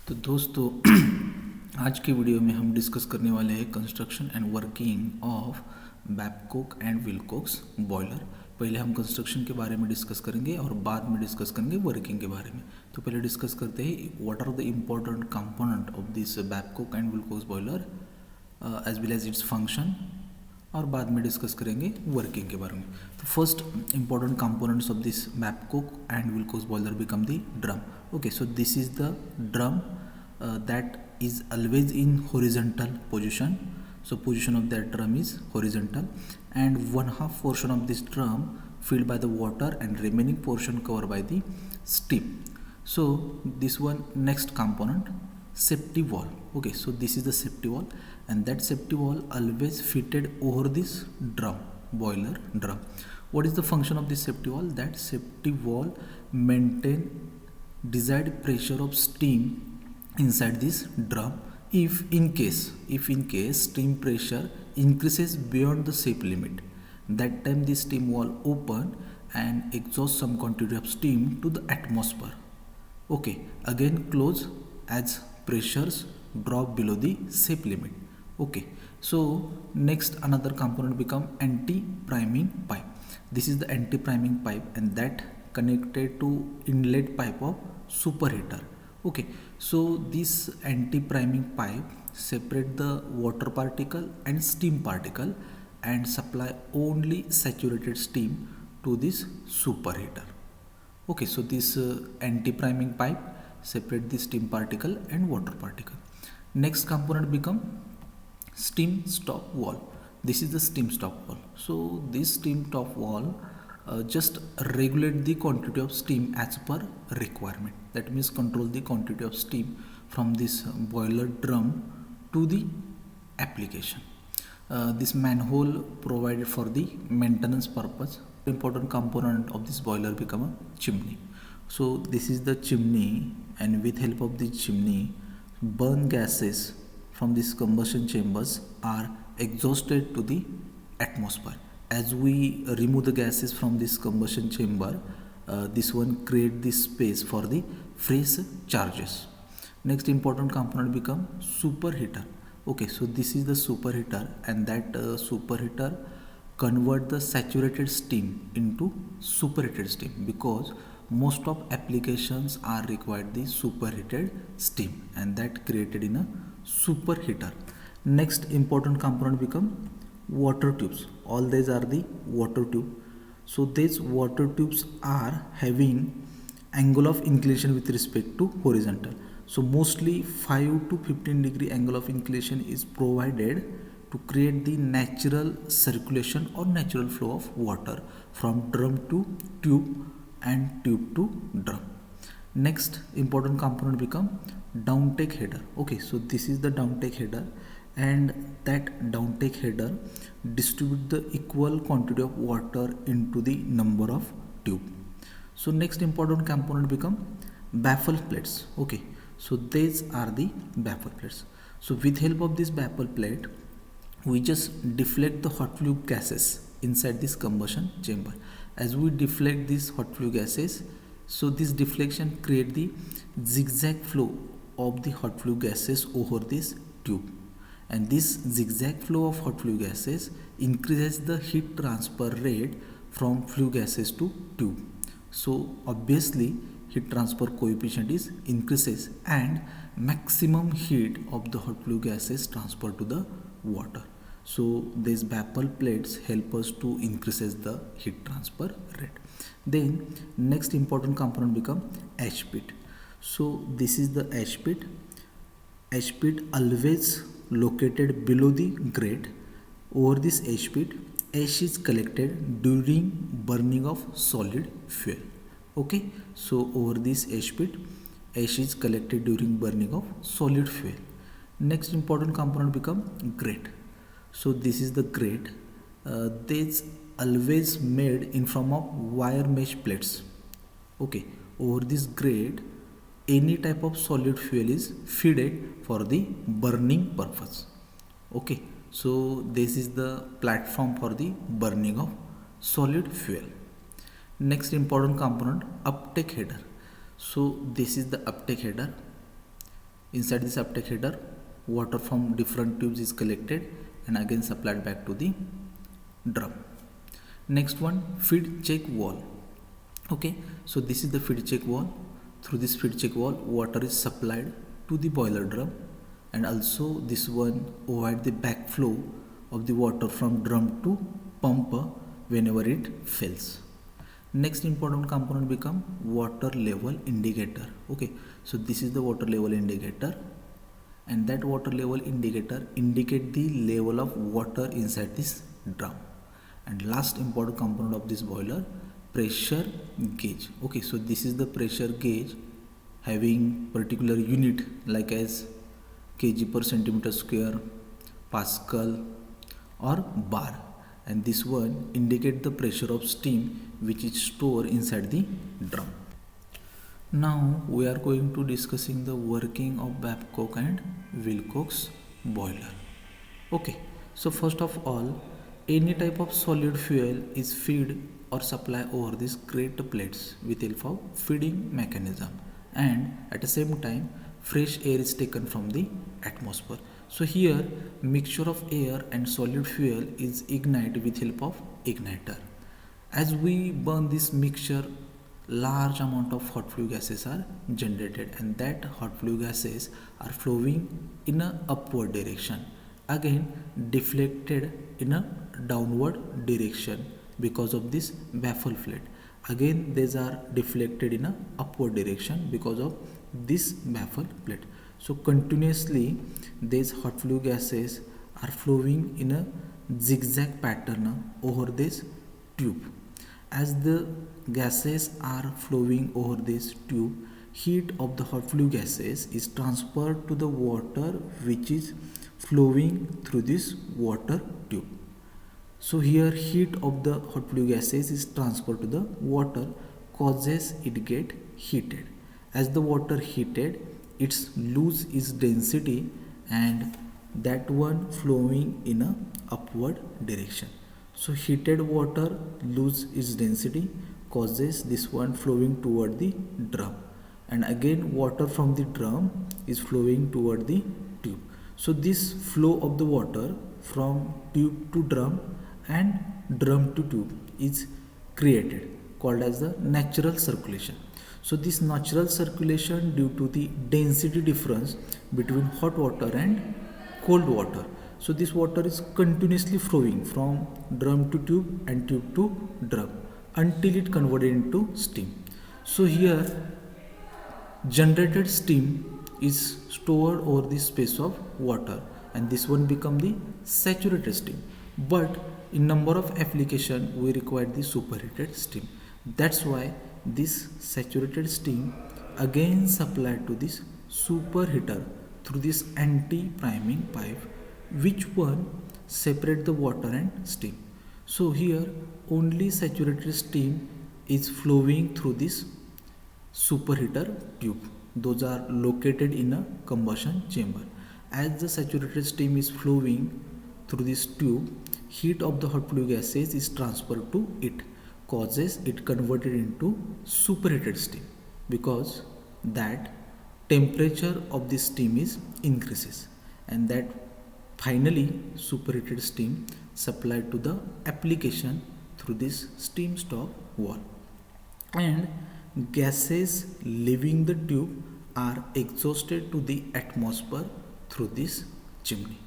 तो दोस्तों आज की वीडियो में हम डिस्कस करने वाले हैं construction and working of Babcock and Wilcox boiler. पहले हम कंस्ट्रक्शन के बारे में डिस्कस करेंगे और बाद में डिस्कस करेंगे वर्किंग के बारे में। तो पहले डिस्कस करते हैं what are the important component of this Babcock and Wilcox boiler as well as its function, और बाद में डिस्कस करेंगे वर्किंग के बारे में। तो first important components of this Babcock and Wilcox boiler become the drum. Okay, so this is the drum that is always in horizontal position. So position of that drum is horizontal, and 1/2 portion of this drum filled by the water and remaining portion covered by the steam. So this one next component, safety wall. Okay, so this is the safety wall, and that safety wall always fitted over this drum, boiler drum. What is the function of this safety wall? That safety wall maintain desired pressure of steam inside this drum. If in case steam pressure increases beyond the safe limit, that time the steam wall open and exhaust some quantity of steam to the atmosphere. Okay, again close as pressures drop below the safe limit. Okay, so next another component become anti-priming pipe. This is the anti-priming pipe, and that connected to inlet pipe of superheater. Okay, so this anti-priming pipe separate the water particle and steam particle and supply only saturated steam to this superheater. Okay, so this anti-priming pipe separate the steam particle and water particle. Next component become steam stop wall. This is the steam stop wall. So this steam stop wall just regulate the quantity of steam as per requirement. That means control the quantity of steam from this boiler drum to the application. This manhole provided for the maintenance purpose. Important component of this boiler become a chimney. So this is the chimney, and with help of the chimney, burn gases from these combustion chambers are exhausted to the atmosphere. As we remove the gases from this combustion chamber, this one create this space for the fresh charges. Next important component become superheater. Okay, so this is the superheater, and that superheater convert the saturated steam into superheated steam, because most of applications are required the superheated steam, and that created in a superheater. Next important component become water tubes. All these are the water tube. So these water tubes are having angle of inclination with respect to horizontal. So mostly 5 to 15 degree angle of inclination is provided to create the natural circulation or natural flow of water from drum to tube and tube to drum. Next important component become downtake header. Okay, so this is the downtake header, and that downtake header distribute the equal quantity of water into the number of tube. So next important component become baffle plates. Okay, so these are the baffle plates. So with help of this baffle plate, we just deflect the hot flue gases inside this combustion chamber. As we deflect these hot flue gases, so this deflection create the zigzag flow of the hot flue gases over this tube, and this zigzag flow of hot flue gases increases the heat transfer rate from flue gases to tube. So obviously heat transfer coefficient is increases, and maximum heat of the hot flue gases transfer to the water. So these baffle plates help us to increases the heat transfer rate. Then next important component become ash pit. So this is the ash pit. Ash pit always located below the grate. Over this ash pit, ash is collected during burning of solid fuel. Okay, so over this ash pit, ash is collected during burning of solid fuel. Next important component become grate. So this is the grate. This always made in form of wire mesh plates. Okay, over this grate, any type of solid fuel is feeded for the burning purpose. Okay, so this is the platform for the burning of solid fuel. Next important component, uptake header. So this is the uptake header. Inside this uptake header, water from different tubes is collected and again supplied back to the drum. Next one, feed check wall. Okay, so this is the feed check wall. Through this feed check wall, water is supplied to the boiler drum, and also this one avoid the backflow of the water from drum to pump whenever it fails. Next important component become water level indicator. Okay, so this is the water level indicator, and that water level indicator indicate the level of water inside this drum. And last important component of this boiler, pressure gauge. Okay, so this is the pressure gauge having particular unit like as kg per centimeter square, pascal or bar, and this one indicate the pressure of steam which is stored inside the drum. Now we are going to discussing the working of Babcock and Wilcox boiler. Okay, so first of all, any type of solid fuel is fed or supplied over these great plates with help of feeding mechanism, and at the same time fresh air is taken from the atmosphere. So here mixture of air and solid fuel is ignited with help of igniter. As we burn this mixture, large amount of hot flue gases are generated, and that hot flue gases are flowing in a upward direction, again deflected in a downward direction because of this baffle plate. Again these are deflected in a upward direction because of this baffle plate. So continuously these hot flue gases are flowing in a zigzag pattern over this tube. As the gases are flowing over this tube, heat of the hot flue gases is transferred to the water which is flowing through this water tube. So here heat of the hot flue gases is transferred to the water, causes it get heated. As the water heated, its lose its density, and that one flowing in a upward direction. So heated water lose its density, causes this one flowing toward the drum, and again water from the drum is flowing toward the tube. So this flow of the water from tube to drum and drum to tube is created, called as the natural circulation. So this natural circulation due to the density difference between hot water and cold water. So this water is continuously flowing from drum to tube and tube to drum until it converted into steam. So here generated steam is stored over the space of water, and this one become the saturated steam. But in number of application we require the superheated steam. That's why this saturated steam again supplied to this superheater through this anti-priming pipe, which one separate the water and steam. So here only saturated steam is flowing through this superheater tube. Those are located in a combustion chamber. As the saturated steam is flowing through this tube, heat of the hot flue gases is transferred to it, causes it converted into superheated steam, because that temperature of the steam is increases, and that finally superheated steam supplied to the application through this steam stop valve, and gases leaving the tube are exhausted to the atmosphere through this chimney.